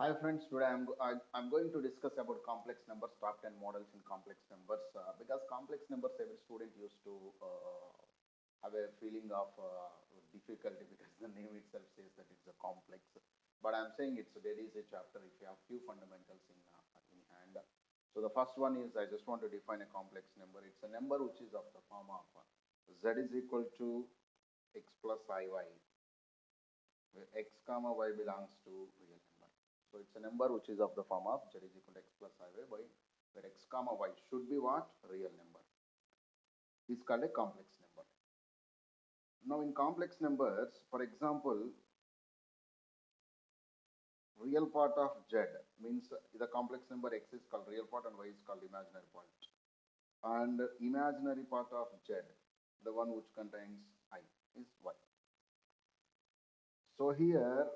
Hi friends, today I'm going to discuss about complex numbers, top 10 models in complex numbers because complex numbers every student used to have a feeling of difficulty because the name itself says that it's a complex. But I'm saying there is a chapter if you have few fundamentals in hand. So the first one is I just want to define a complex number. It's a number which is of the form of z is equal to x plus iy, where x comma y belongs to real number. So it's a number which is of the form of z is equal to x plus iy, where x comma y should be what? Real number. Is called a complex number. Now in complex numbers, for example, real part of z means the complex number x is called real part and y is called imaginary part. And imaginary part of z, the one which contains I, is y. So here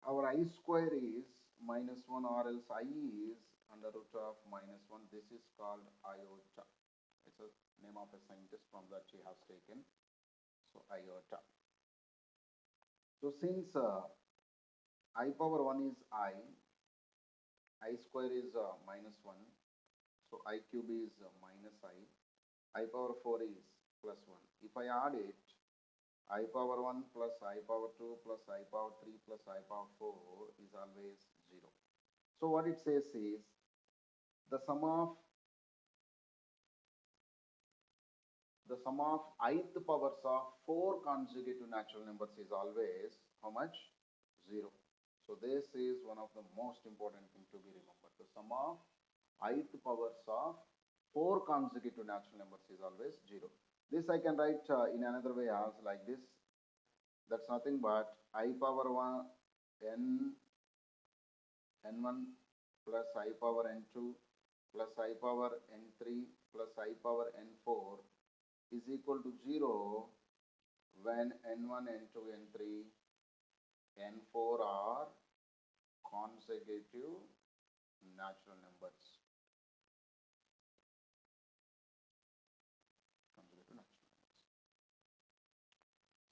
our I square is -1 or else I is under root of -1. This is called iota. It's a name of a scientist from that she has taken. So iota. So since I power 1 is I square is -1. So I cube is minus I power 4 is plus 1. If I add it, I power 1 plus I power 2 plus I power 3 plus I power 4 is always 0. So what it says is the sum of ith powers of 4 consecutive natural numbers is always how much? 0. So this is one of the most important thing to be remembered. The sum of ith powers of 4 consecutive natural numbers is always 0. This I can write in another way as like this. That's nothing but I power 1 n n1 plus I power n2 plus I power n3 plus I power n4 is equal to 0 when n1, n2, n3, n4 are consecutive natural numbers.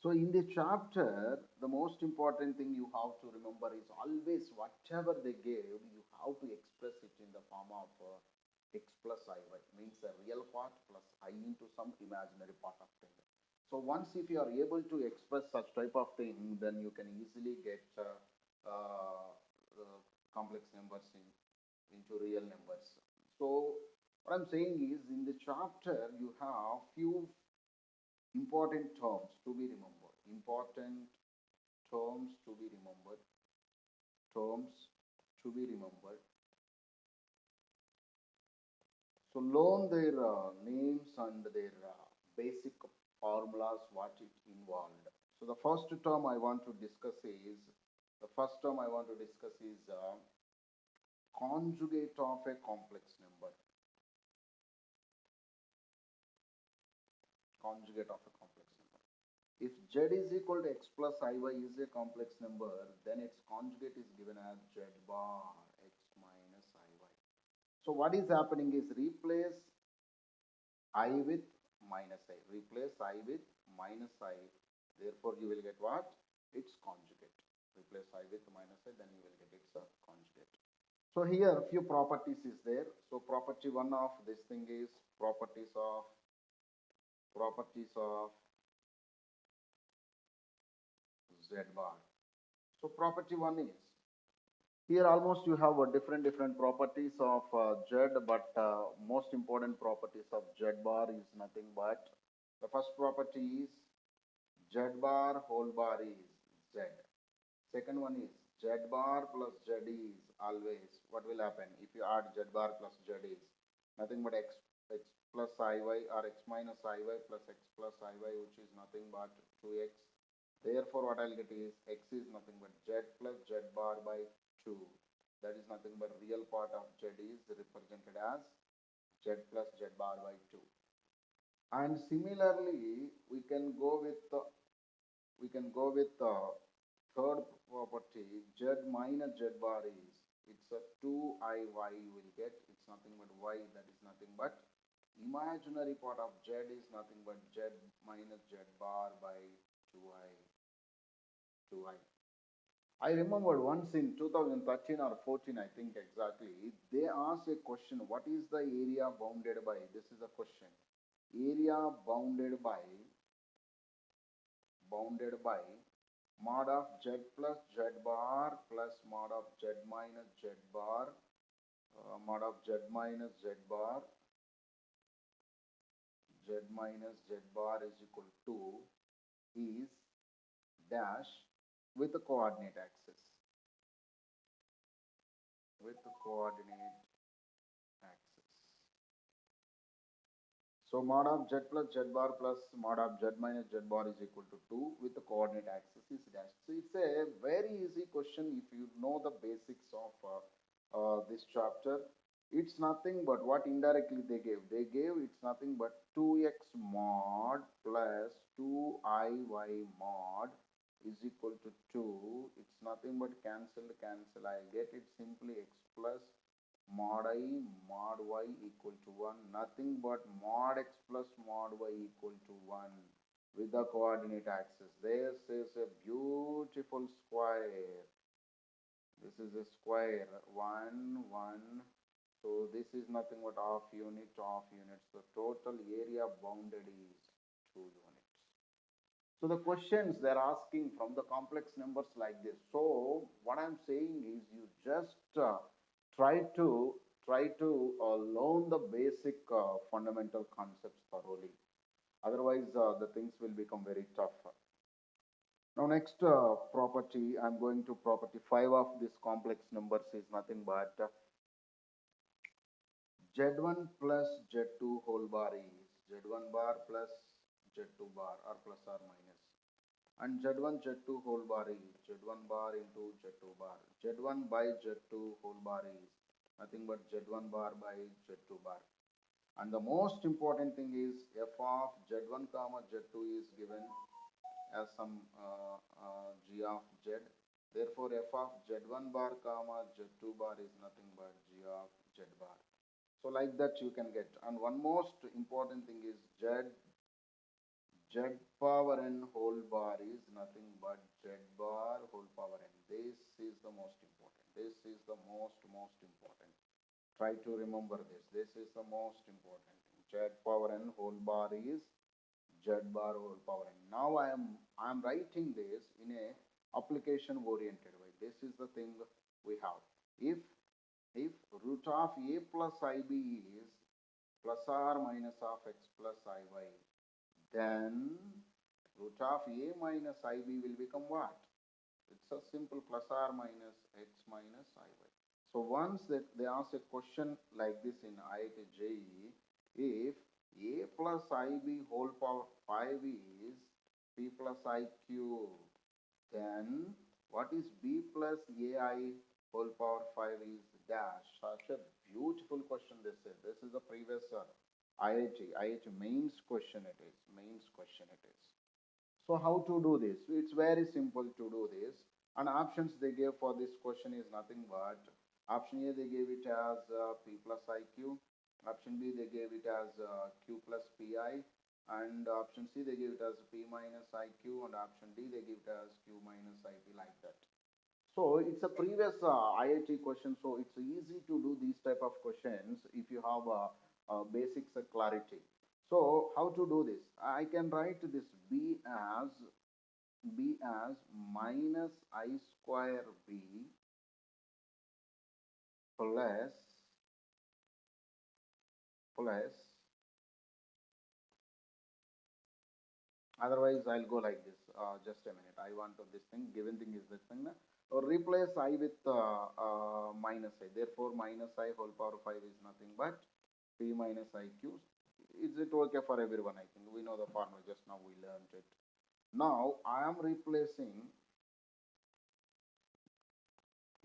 So in this chapter, the most important thing you have to remember is always whatever they gave, you have to express it in the form of x plus iy, means a real part plus I into some imaginary part of thing. So once if you are able to express such type of thing, then you can easily get complex numbers into real numbers. So what I'm saying is in the chapter you have few important terms to be remembered. Important terms to be remembered. Terms to be remembered. So learn their names and their basic formulas, what it involved. So the first term I want to discuss is conjugate of a complex number. Conjugate of a complex number. If z is equal to x plus iy is a complex number, then its conjugate is given as z bar x minus iy. So what is happening is replace I with minus I. Replace I with minus I. Therefore, you will get what? Its conjugate. Replace I with minus I, then you will get its conjugate. So here, few properties is there. So property one of this thing is properties of z bar. So property one is here almost you have a different properties of z, but most important properties of z bar is nothing but the first property is z bar whole bar is z. Second one is z bar plus z is always what will happen if you add z bar plus z is nothing but x plus iy or x minus iy plus x plus iy, which is nothing but 2x. Therefore, what I'll get is x is nothing but z plus z bar by 2. That is nothing but real part of z is represented as z plus z bar by 2. And similarly, we can go with third property z minus z bar is it's a 2iy you will get. It's nothing but y, that is nothing but imaginary part of z is nothing but z minus z bar by 2i. I remembered once in 2013 or 14, I think exactly, they asked a question, what is the area bounded by? This is a question. Area bounded by mod of z plus z bar plus mod of z minus z bar, mod of z minus z bar, z bar is equal to is dash with the coordinate axis, with the coordinate axis. So mod of z plus z bar plus mod of z minus z bar is equal to 2 with the coordinate axis is dash. So it's a very easy question if you know the basics of this chapter. It's nothing but what indirectly they gave. They gave it's nothing but 2x mod plus 2iy mod is equal to 2. It's nothing but cancel. I'll get it simply x plus mod I mod y equal to 1, nothing but mod x plus mod y equal to 1 with the coordinate axis. This is a beautiful square. This is a square 1 1. So this is nothing but half unit. So total area bounded is 2 units. So the questions they're asking from the complex numbers like this. So what I'm saying is you just try to learn the basic fundamental concepts thoroughly. Otherwise, the things will become very tough. Now, next property, I'm going to property 5 of this complex numbers is nothing but Z1 plus Z2 whole bar is Z1 bar plus Z2 bar or plus or minus. And Z1 Z2 whole bar is Z1 bar into Z2 bar. Z1 by Z2 whole bar is nothing but Z1 bar by Z2 bar. And the most important thing is f of Z1 comma Z2 is given as some g of Z. Therefore, f of Z1 bar comma Z2 bar is nothing but g of Z bar. So like that you can get. And one most important thing is Z power n whole bar is nothing but Z bar whole power n. This is the most important. This is the most important. Try to remember this. This is the most important thing. Z power n whole bar is Z bar whole power n. Now I am writing this in a application oriented way. This is the thing we have. If root of a plus ib is plus or minus of x plus iy, then root of a minus ib will become what? It's a simple plus or minus x minus iy. So once they ask a question like this in IIT JEE, if a plus ib whole power 5 is p plus iq, then what is b plus ai whole power 5 is dash? Such a beautiful question this is. This is the previous IIT mains question it is. Mains question it is. So how to do this? It's very simple to do this. And options they gave for this question is nothing but option A they gave it as P plus IQ. Option B they gave it as Q plus PI. And option C they gave it as P minus IQ. And option D they give it as Q minus IP like that. So it's a previous IIT question. So it's easy to do these type of questions if you have basics clarity. So how to do this? I can write this b as minus I square b plus otherwise I'll go like this. Just a minute. I want to this thing. Given thing is this thing. Replace I with minus I. Therefore, minus I whole power 5 is nothing but p minus iq. Is it okay for everyone? I think we know the formula. Just now we learned it. Now I am replacing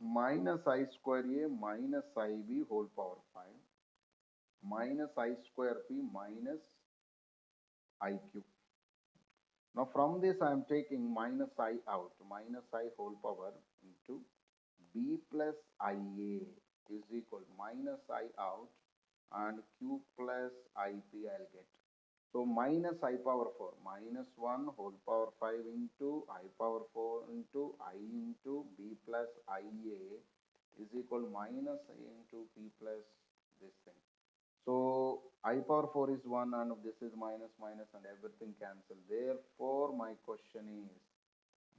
minus I square a minus ib whole power 5 minus I square p minus iq. Now from this I am taking minus I out, minus I whole power into b plus ia is equal minus I out and q plus ip I'll get. So minus I power 4, minus 1 whole power 5 into I power 4 into I into B plus IA is equal minus A into P plus this thing. So I power 4 is 1 and this is minus minus and everything cancel. Therefore, my question is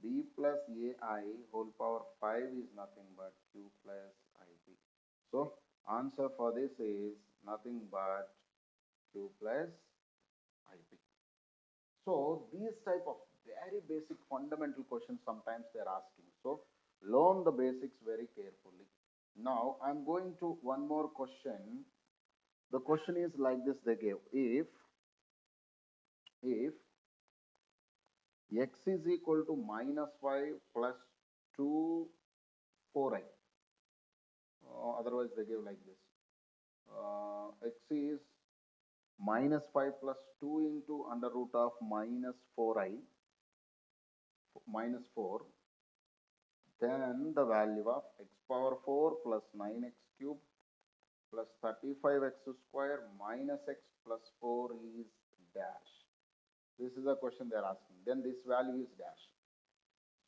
B plus AI whole power 5 is nothing but Q plus IP. So answer for this is nothing but Q plus IP. So these type of very basic fundamental questions sometimes they're asking. So learn the basics very carefully. Now I'm going to one more question. The question is like this they gave. If x is equal to minus 5 plus 2 4i. Otherwise they give like this. X is minus 5 plus 2 into under root of minus 4i minus 4, then the value of x power 4 plus 9x cube plus 35x square minus x plus 4 is dash. This is the question they are asking. Then this value is dash.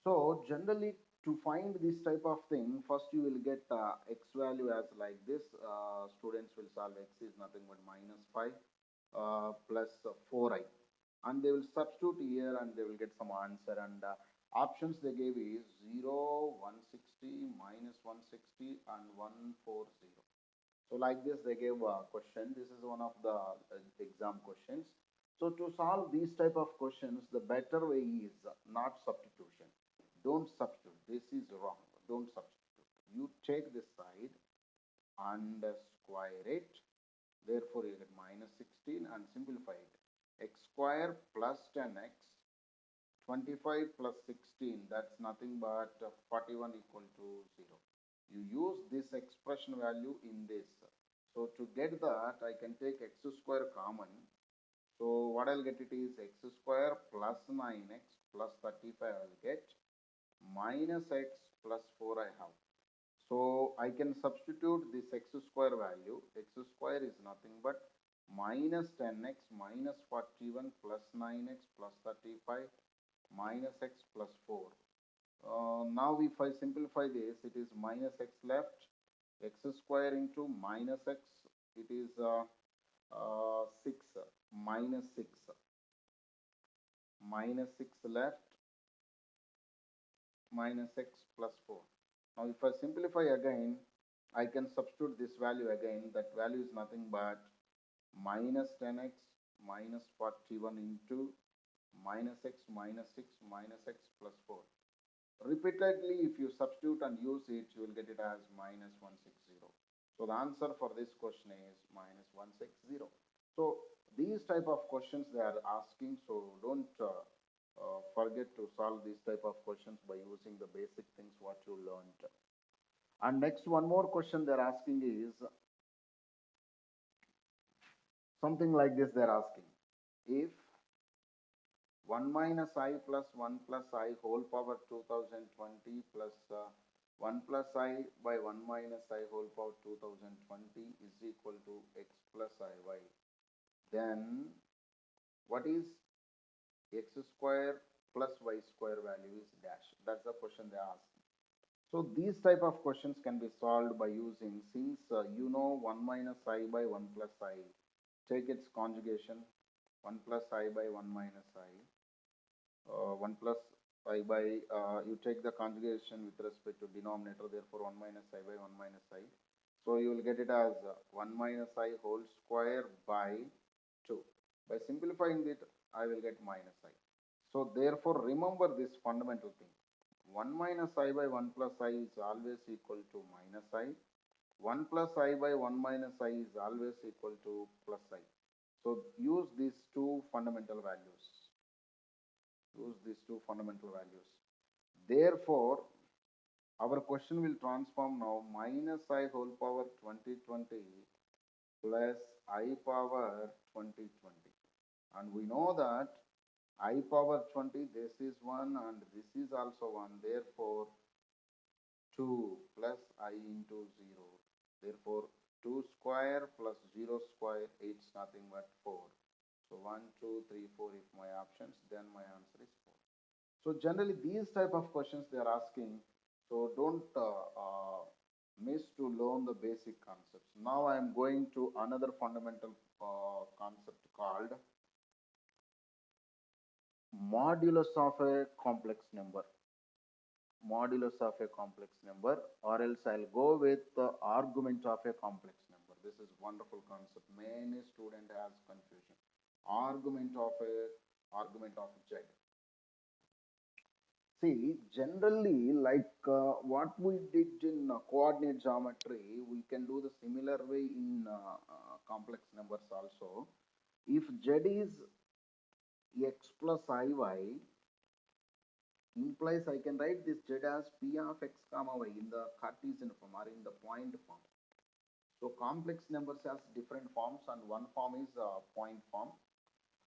So generally to find this type of thing, first you will get x value as like this. Students will solve x is nothing but minus 5 plus 4i. And they will substitute here and they will get some answer. And options they gave is 0, 160, minus 160 and 140. So like this they gave a question. This is one of the exam questions. So to solve these type of questions, the better way is not substitution. Don't substitute. This is wrong. Don't substitute. You take this side and square it. Therefore, you get minus 16 and simplify it. X square plus 10x, 25 plus 16, that's nothing but 41 equal to 0. You use this expression value in this. So to get that, I can take x square common. So what I'll get it is x square plus 9x plus 35 I'll get minus x plus 4 I have. So I can substitute this x square value. X square is nothing but minus 10x minus 41 plus 9x plus 35 minus x plus 4. Now if I simplify this, it is minus x left, x square into minus x, it is 6, minus 6, minus 6 left, minus x plus 4. Now if I simplify again, I can substitute this value again. That value is nothing but minus 10x minus 41 into minus x minus 6 minus x plus 4. Repeatedly, if you substitute and use it, you will get it as minus 160. So the answer for this question is minus 160. So these type of questions they are asking. So don't forget to solve these type of questions by using the basic things what you learned. And next one more question they're asking is something like this they're asking. If 1 minus I plus 1 plus I whole power 2020 plus 1 plus I by 1 minus I whole power 2020 is equal to x plus iy, then what is x square plus y square value is dash. That's the question they ask. So these type of questions can be solved by using, since you know 1 minus I by 1 plus I, take its conjugation, 1 plus I by 1 minus I, 1 plus I by, you take the conjugation with respect to denominator, therefore 1 minus I by 1 minus I. So you will get it as 1 minus I whole square by 2. By simplifying it, I will get minus I. So therefore remember this fundamental thing. 1 minus I by 1 plus I is always equal to minus I. 1 plus I by 1 minus I is always equal to plus I. So use these two fundamental values. Use these two fundamental values. Therefore, our question will transform now minus I whole power 2020 plus I power 2020. And we know that I power 20, this is 1 and this is also 1. Therefore, 2 plus I into 0. Therefore, 2 square plus 0 square, it's nothing but 4. So 1, 2, 3, 4 if my options, then my answer is 4. So generally these type of questions they are asking. So don't miss to learn the basic concepts. Now I am going to another fundamental concept called modulus of a complex number. Modulus of a complex number, or else I'll go with the argument of a complex number. This is wonderful concept. Many student has confusion. Argument of Z. See, generally, like what we did in coordinate geometry, we can do the similar way in complex numbers also. If Z is x plus iy, implies I can write this Z as p of x comma y in the Cartesian form or in the point form. So complex numbers has different forms, and one form is point form.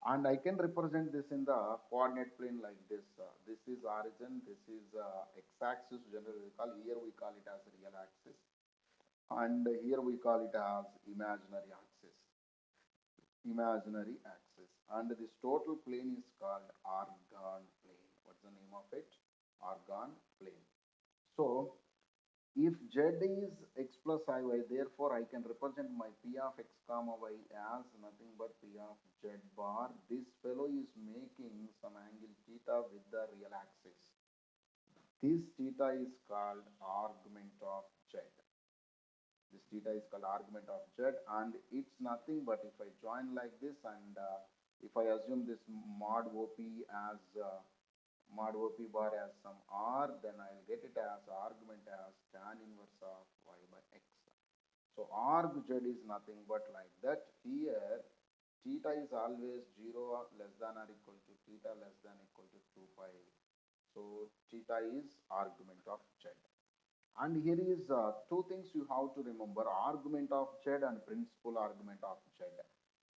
And I can represent this in the coordinate plane like this. This is origin, this is x-axis, generally we call, here we call it as real axis, and here we call it as imaginary axis. And this total plane is called organ plane. What's the name of it? Organ plane. So if Z is x plus iy, therefore I can represent my p of x comma y as nothing but p of z bar. This fellow is making some angle theta with the real axis. This theta is called argument of z. This theta is called argument of z, and it's nothing but if I join like this, and if I assume this mod op as mod op bar as some r, then I'll get it as argument as tan inverse of y by x. So arg z is nothing but like that. Here theta is always 0 less than or equal to theta less than equal to 2 pi. So theta is argument of z. And here is two things you have to remember: argument of z and principal argument of z.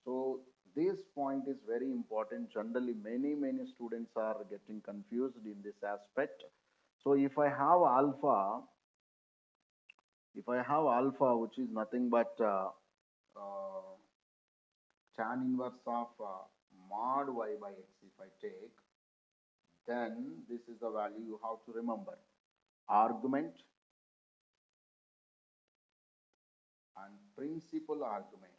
So this point is very important. Generally, many students are getting confused in this aspect. So if I have alpha, which is nothing but uh, tan inverse of mod y by x, if I take, then this is the value you have to remember: argument and principal argument.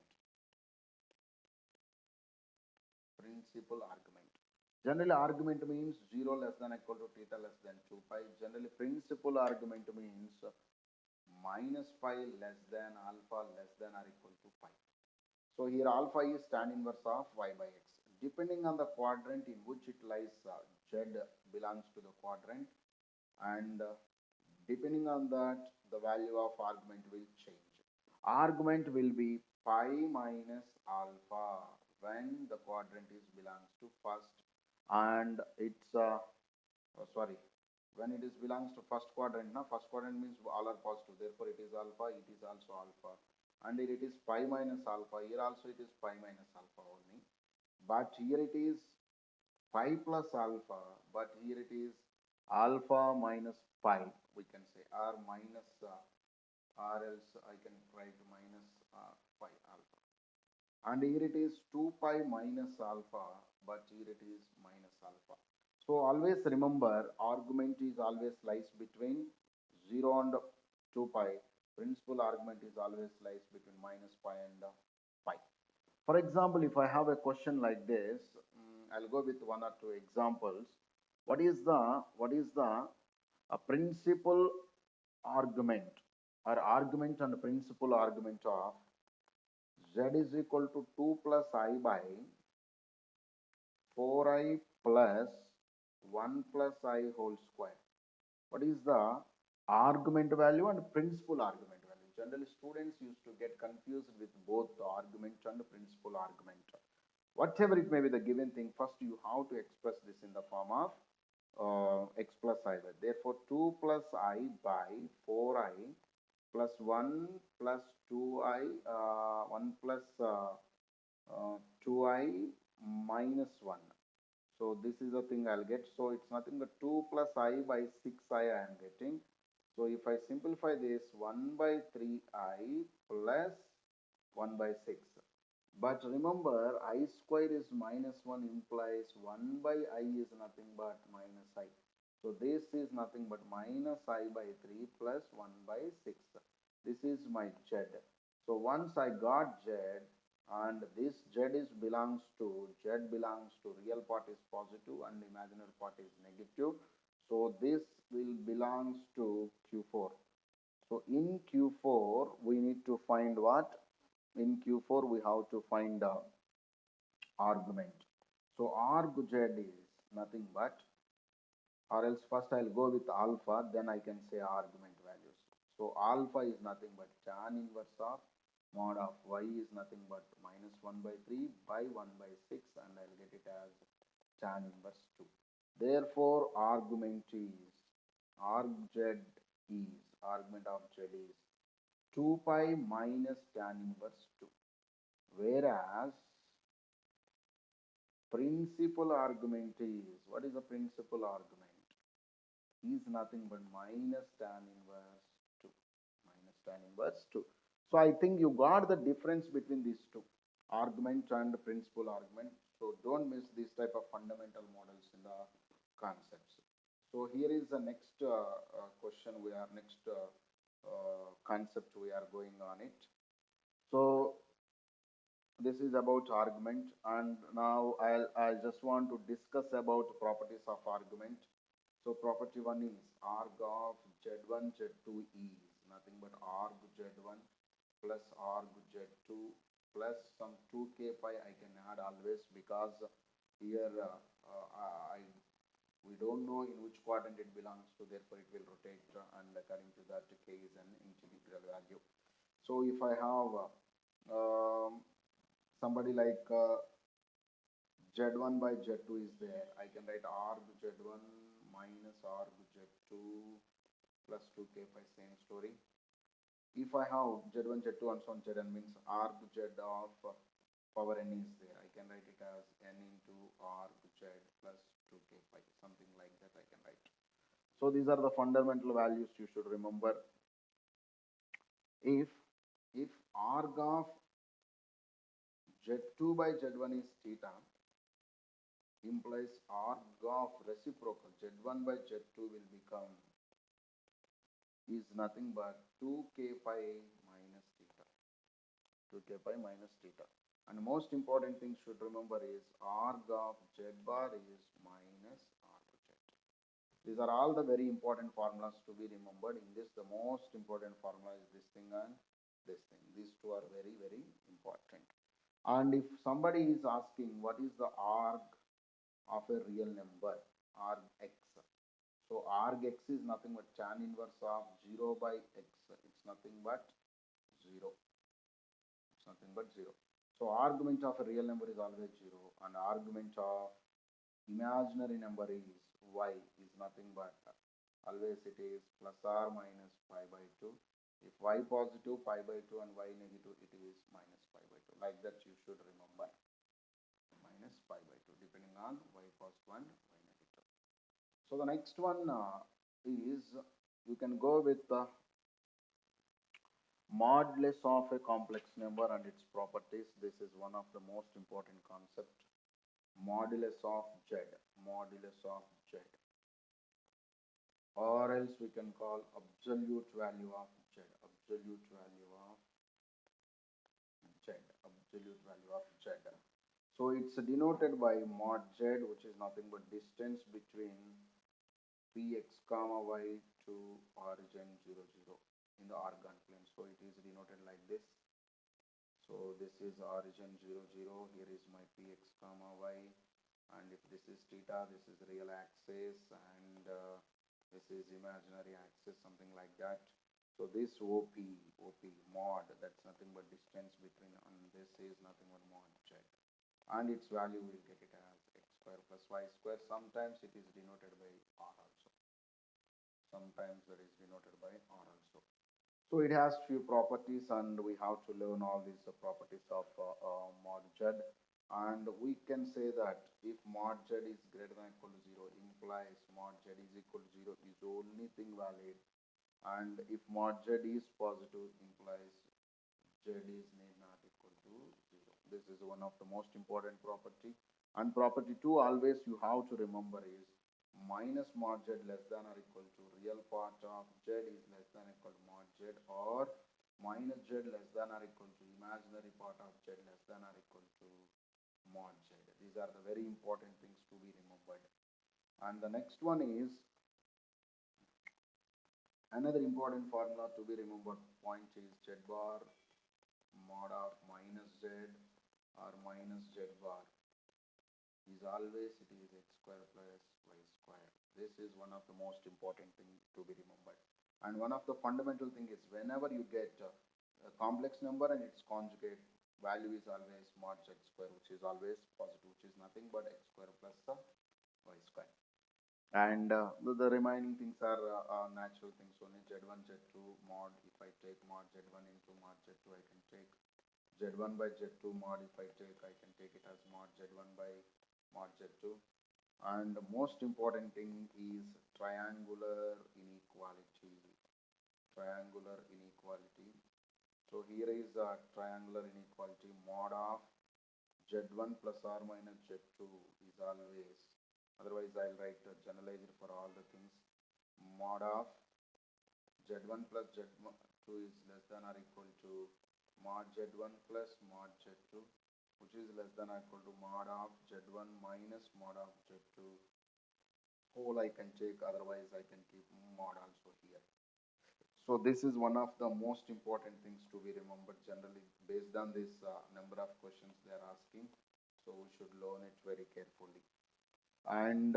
Principal argument. Generally, argument means 0 less than equal to theta less than 2 pi. Generally, principal argument means minus pi less than alpha less than or equal to pi. So here alpha is tan inverse of y by x. Depending on the quadrant in which it lies, z belongs to the quadrant, and depending on that, the value of argument will change. Argument will be pi minus alpha when the quadrant is belongs to first, and it's sorry, when it is belongs to first quadrant. Now first quadrant means all are positive, therefore it is alpha, it is also alpha. And here it is pi minus alpha, here also it is pi minus alpha only, but here it is pi plus alpha, but here it is alpha minus pi, we can say, or minus or else I can write minus pi alpha. And here it is 2 pi minus alpha, but here it is minus alpha. So always remember, argument is always lies between 0 and 2 pi. Principal argument is always lies between minus pi and pi. For example, if I have a question like this, I'll go with one or two examples. What is the principal argument or argument and principal argument of z is equal to 2 plus I by 4i plus 1 plus I whole square? What is the argument value and principal argument value? Generally, students used to get confused with both the argument and the principal argument. Whatever it may be the given thing, first you have to express this in the form of x plus I by. Therefore, 2 plus I by 4i plus 1 plus 2i, 1 plus 2i minus 1. So this is the thing I'll get. So it's nothing but 2 plus I by 6i I am getting. So if I simplify this, 1 by 3i plus 1 by 6. But remember, I square is minus 1 implies 1 by I is nothing but minus I. So this is nothing but minus I by 3 plus 1 by 6. This is my Z. So once I got Z and this Z is belongs to, Z belongs to real part is positive and imaginary part is negative. So this will belongs to Q4. So in Q4, we need to find what? In Q4, we have to find argument. So arg Z is nothing but, or else first I'll go with alpha, then I can say argument values. So alpha is nothing but tan inverse of mod of y is nothing but minus 1 by 3 by 1 by 6, and I'll get it as tan inverse 2. Therefore, argument is, arg Z is, argument of Z is 2 pi minus tan inverse 2. Whereas principal argument is, what is the principal argument? Is nothing but minus tan inverse 2. Minus tan inverse 2. So I think you got the difference between these two, argument and principal argument. So don't miss this type of fundamental models in the concepts. So here is the next question, we are next concept we are going on it. So this is about argument, and now I just want to discuss about properties of argument. So property 1 is arg of Z1 Z2 is nothing but arg Z1 plus arg Z2 plus some 2k pi I can add always, because here I we don't know in which quadrant it belongs to, therefore it will rotate, and according to that k is an integral value. So if I have somebody like Z1 by Z2 is there, I can write arg Z1 minus arg Z2 plus 2k by same story. If I have Z1, Z2 and so on, Zn means arg Z of power n is there, I can write it as n into arg Z plus 2k pi, something like that I can write. So these are the fundamental values you should remember. If arg of Z2 by Z1 is theta, implies arg of reciprocal Z1 by Z2 will become, is nothing but 2k pi minus theta. 2k pi minus theta. And most important thing should remember is arg of Z bar is minus arg Z. These are all the very important formulas to be remembered. In this, the most important formula is this thing and this thing. These two are very, very important. And if somebody is asking what is the arg of a real number, arg x. So arg x is nothing but tan inverse of 0 by x. It's nothing but 0. It's nothing but 0. So argument of a real number is always 0, and argument of imaginary number is y is nothing but, always it is plus or minus pi by 2. If y positive, pi by 2, and y negative, it is minus pi by 2. Like that you should remember. Minus pi by 2 depending on y positive and y negative. So the next one is, you can go with the modulus of a complex number and its properties. This is one of the most important concept. Modulus of Z, modulus of Z, or else we can call absolute value of Z, absolute value of Z, absolute value of Z. So it's denoted by mod Z, which is nothing but distance between Px comma y to origin 0, 0 in the organ plane. So it is denoted like this. So this is origin 0, 0. Here is my Px comma y, and if this is theta, this is real axis, and this is imaginary axis, something like that. So this OP mod, that's nothing but distance between, and this is nothing but mod Z, and its value will get it as x square plus y square. Sometimes it is denoted by r also. Sometimes that is denoted by r also. So it has few properties, and we have to learn all these properties of mod Z. And we can say that if mod Z is greater than or equal to 0, implies mod Z is equal to 0 is the only thing valid. And if mod Z is positive, implies Z is need not equal to 0. This is one of the most important property. And property 2 always you have to remember is minus mod z less than or equal to real part of z is less than or equal to mod z, or minus z less than or equal to imaginary part of z less than or equal to mod z. These are the very important things to be remembered. And the next one is another important formula to be remembered point is z bar mod of minus z or minus z bar is always it is x square plus y square. This is one of the most important things to be remembered. And one of the fundamental thing is whenever you get a complex number and its conjugate, value is always mod x square, which is always positive, which is nothing but x square plus y square. And the remaining things are natural things only. Z1, Z2 mod. If I take mod Z1 into mod Z2, I can take Z1 by Z2 mod. If I can take it as mod Z1 by mod Z2. And the most important thing is triangular inequality. Triangular inequality. So here is a triangular inequality. Mod of Z1 plus or minus Z2 is always, otherwise I'll write generalized for all the things. Mod of Z1 plus Z2 is less than or equal to mod Z1 plus mod Z2, which is less than or equal to mod of Z1 minus mod of Z2. Whole I can take, otherwise I can keep mod also here. So this is one of the most important things to be remembered generally based on this number of questions they are asking. So we should learn it very carefully. And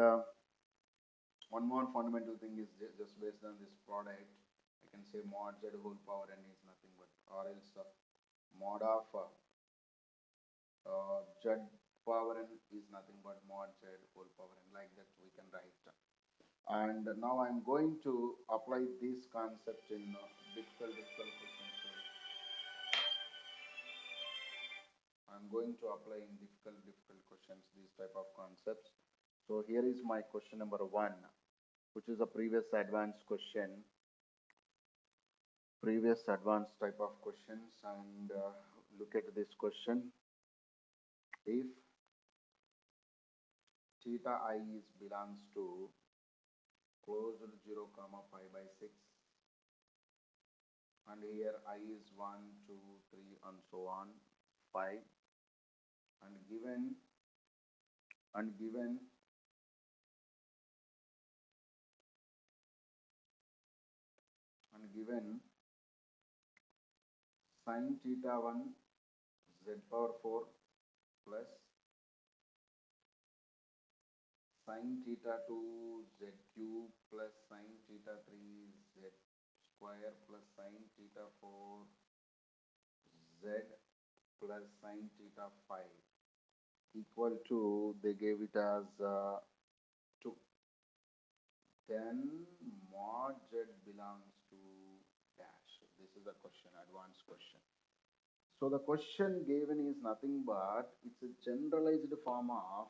one more fundamental thing is just based on this product, I can say mod z whole power n is nothing but, or else mod of z power n is nothing but mod z whole power n, like that we can write. And now I'm going to apply this concept in difficult questions. I'm going to apply in difficult questions these type of concepts. So here is my question number 1, which is a previous advanced type of questions. And look at this question. If theta I is belongs to closed 0 comma pi by 6, and here I is 1 2 3 and so on 5, and given and given and given sin theta 1 z power 4 plus sin theta 2 z cube plus sin theta 3 z square plus sin theta 4 z plus sin theta 5 equal to, they gave it as 2. Then mod z belongs to dash. This is a question, advanced question. So the question given is nothing but it's a generalized form of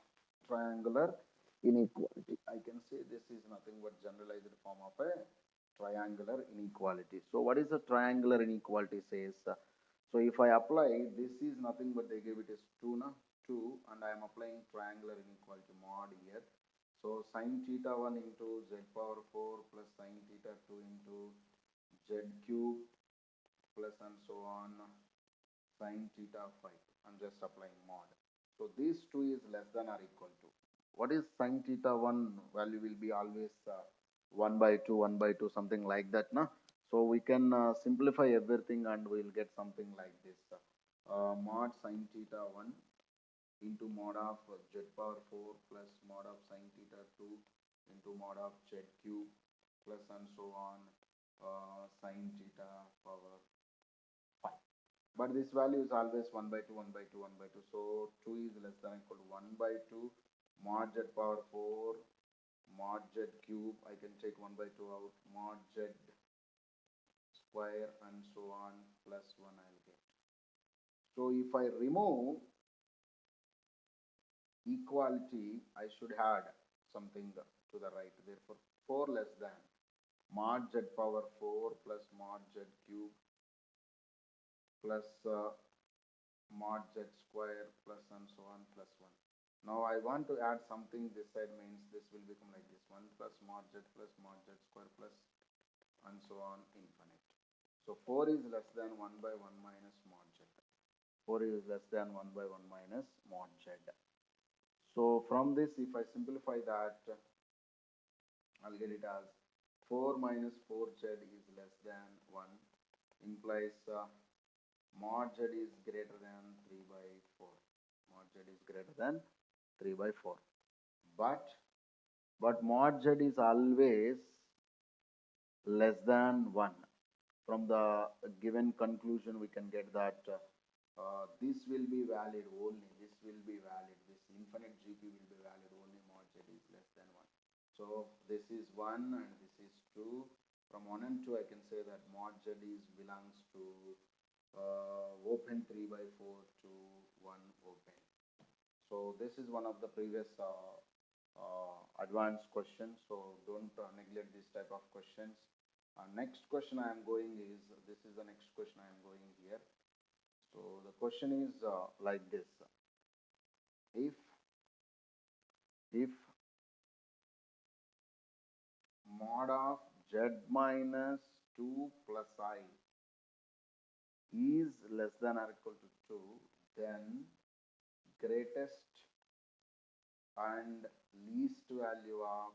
triangular inequality. I can say this is nothing but generalized form of a triangular inequality. So what is a triangular inequality says? So if I apply, this is nothing but they give it as 2, na? 2, and I am applying triangular inequality mod here. So sin theta 1 into z power 4 plus sin theta 2 into z cube plus and so on sin theta 5. I'm just applying mod. So these 2 is less than or equal to. What is sin theta 1 value will be always 1 by 2, 1 by 2, something like that. Na? So we can simplify everything and we'll get something like this. Mod sin theta 1 into mod of z power 4 plus mod of sin theta 2 into mod of z cube plus and so on sin theta power 5. But this value is always 1 by 2, 1 by 2, 1 by 2. So 2 is less than or equal to 1 by 2 mod z power 4 mod z cube. I can take 1 by 2 out, mod z square and so on plus 1 I'll get. So if I remove equality, I should add something to the right. Therefore 4 less than mod z power 4 plus mod z cube plus mod z square plus and so on plus 1. Now I want to add something this side, means this will become like this 1 plus mod z square plus and so on infinite. So 4 is less than 1 by 1 minus mod z. 4 is less than 1 by 1 minus mod z. So from this, if I simplify that, I'll get it as 4 minus 4z is less than 1, implies mod z is greater than 3 by 4. Mod z is greater than 3 by 4. But mod z is always less than 1. From the given conclusion, we can get that this will be valid only, this will be valid, this infinite GP will be valid only mod z is less than 1. So this is 1 and this is 2. From 1 and 2, I can say that mod z is belongs to open 3 by 4 to 1 open. So this is one of the previous advanced questions. So don't neglect this type of questions. Next question I am going is, this is the next question I am going here. So the question is like this: if mod of z minus 2 plus I is less than or equal to 2, then greatest and least value of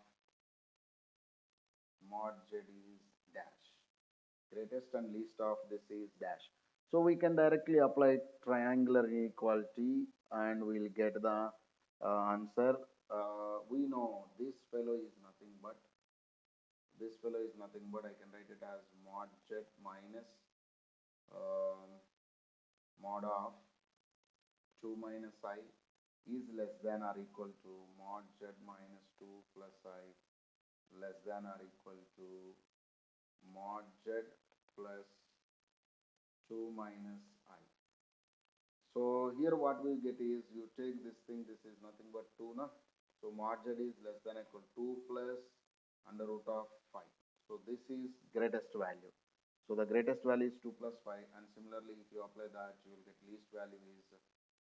mod z is dash. Greatest and least of this is dash. So we can directly apply triangular inequality and we'll get the answer. We know this fellow is nothing but, I can write it as mod z minus um, mod of 2 minus I is less than or equal to mod z minus 2 plus I less than or equal to mod z plus 2 minus I. So here what we get is, you take this thing, this is nothing but 2 na. So mod z is less than or equal to 2 plus under root of 5. So this is greatest value. So the greatest value is 2 plus 5, and similarly if you apply that, you will get least value is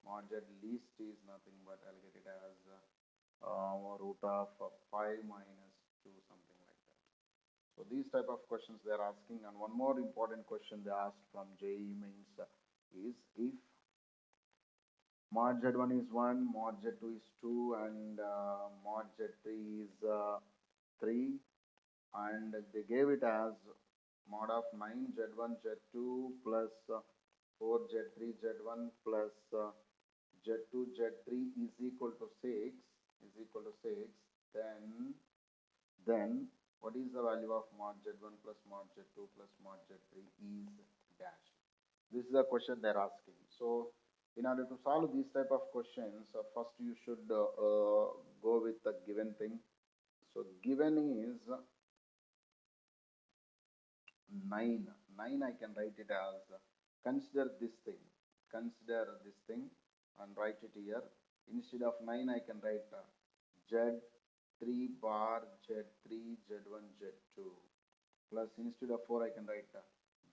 mod z least is nothing but, I'll get it as root of 5 minus 2, something like that. So these type of questions they are asking. And one more important question they asked from JEE Mains is, if mod z1 is 1, mod z2 is 2, and mod z3 is 3, and they gave it as mod of 9 z1 z2 plus 4 z3 z1 plus z2 z3 is equal to 6, then what is the value of mod z1 plus mod z2 plus mod z3 is dash. This is the question they're asking. So in order to solve these type of questions, first you should go with the given thing. So given is 9. 9 I can write it as, consider this thing and write it here. Instead of 9 I can write z3 bar z3 z1 z2 plus, instead of 4 I can write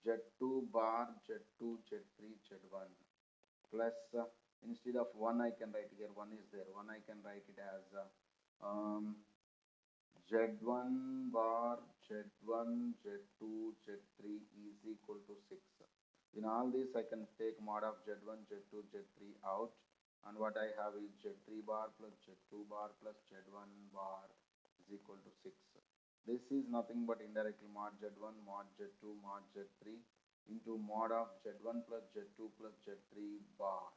z2 bar z2 z3 z1 plus, instead of 1 I can write here, 1 is there, 1 I can write it as z1 bar z1 z2 z3 is equal to 6. In all this I can take mod of z1 z2 z3 out, and what I have is z3 bar plus z2 bar plus z1 bar is equal to 6. This is nothing but indirectly mod z1 mod z2 mod z3 into mod of z1 plus z2 plus z3 bar,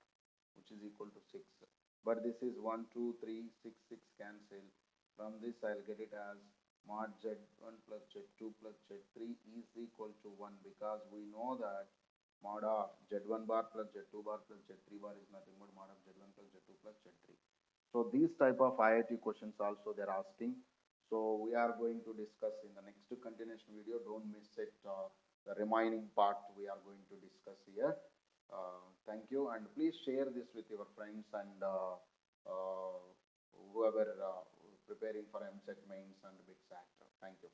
which is equal to 6. But this is 1 2 3 6 6 cancel. From this I'll get it as mod z1 plus z2 plus z3 is equal to 1, because we know that mod of z1 bar plus z2 bar plus z3 bar is nothing but mod of z1 plus z2 plus z3. So these type of IIT questions also they're asking. So we are going to discuss in the next continuation video. Don't miss it. The remaining part we are going to discuss here. Thank you, and please share this with your friends and whoever preparing for MCET mains and BITSAT. Thank you.